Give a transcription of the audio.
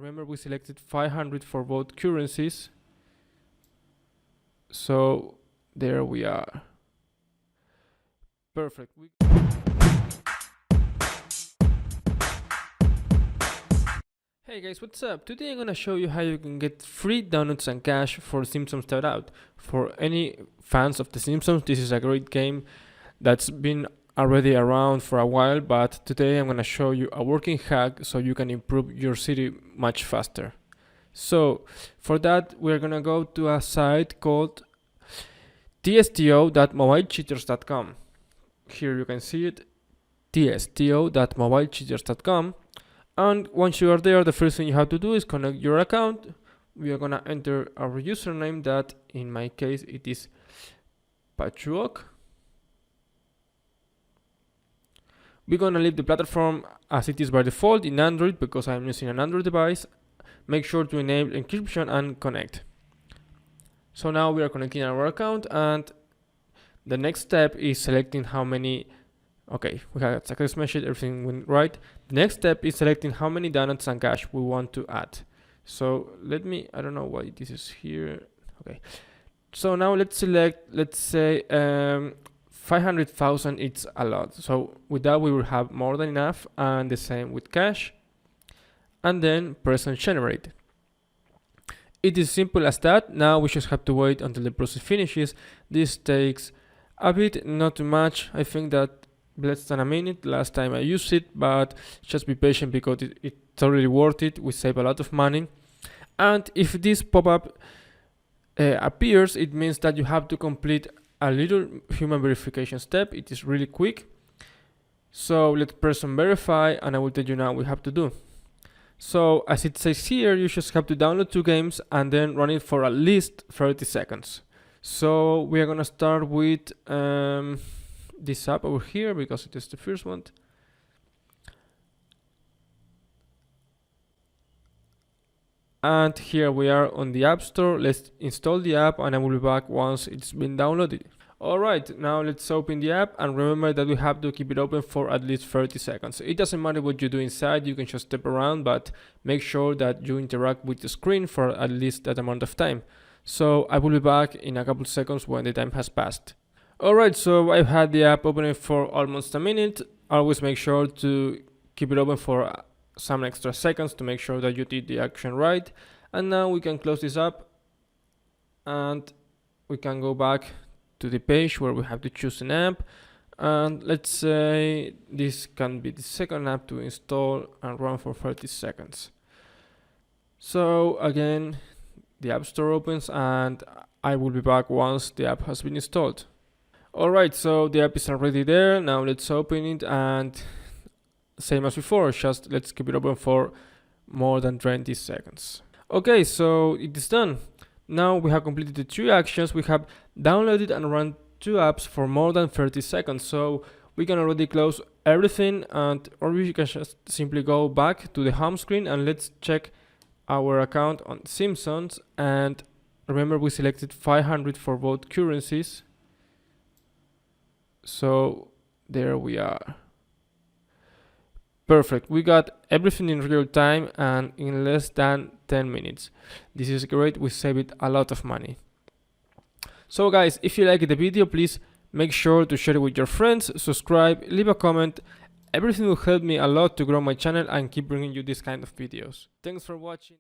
Remember, we selected 500 for both currencies. So there we are. Perfect. Hey guys, what's up? Today I'm gonna show you how you can get free donuts and cash for Simpsons Tapped Out. For any fans of The Simpsons, this is a great game that's been already around for a while, but today I'm gonna show you a working hack so you can improve your city much faster. So for that, we're gonna go to a site called TSTO.mobilecheaters.com. Here you can see it, TSTO.mobilecheaters.com. And once you are there, the first thing you have to do is connect your account. We are gonna enter our username, that in my case it is Pachuok. We're gonna leave the platform as it is by default in Android because I'm using an Android device. Make sure to enable encryption and connect. So now we are connecting our account, and the next step is selecting how many. Okay, we have a success message, everything went right. The next step is selecting how many donuts and cash we want to add. So I don't know why this is here. Okay, so now let's select, let's say 500,000, it's a lot. So with that we will have more than enough, and the same with cash. And then press on generate. It is simple as that. Now we just have to wait until the process finishes. This takes a bit, not too much. I think that less than a minute last time I used it, but just be patient because it's already worth it. We save a lot of money. And if this pop-up appears, it means that you have to complete a little human verification step. It is really quick. So let's press on verify, and I will tell you now what we have to do. So as it says here, you just have to download 2 games and then run it for at least 30 seconds. So we are gonna start with this app over here because it is the first one. And here we are on the App Store. Let's install the app, and I will be back once it's been downloaded. Alright, now let's open the app, and remember that we have to keep it open for at least 30 seconds. It doesn't matter what you do inside, you can just step around, but make sure that you interact with the screen for at least that amount of time. So I will be back in a couple seconds when the time has passed. Alright, so I've had the app open for almost a minute. Always make sure to keep it open for some extra seconds to make sure that you did the action right. And now we can close this up, and we can go back to the page where we have to choose an app. And let's say this can be the second app to install and run for 30 seconds. So again, the App Store opens, and I will be back once the app has been installed. Alright, so the app is already there. Now let's open it, and same as before, just let's keep it open for more than 20 seconds. Okay, so it is done. Now we have completed the 3 actions. We have downloaded and run 2 apps for more than 30 seconds. So we can already close everything, or we can just simply go back to the home screen and let's check our account on Simpsons. And remember, we selected 500 for both currencies. So there we are. Perfect. We got everything in real time and in less than 10 minutes. This is great. We saved a lot of money. So guys, if you liked the video, please make sure to share it with your friends, subscribe, leave a comment. Everything will help me a lot to grow my channel and keep bringing you this kind of videos. Thanks for watching.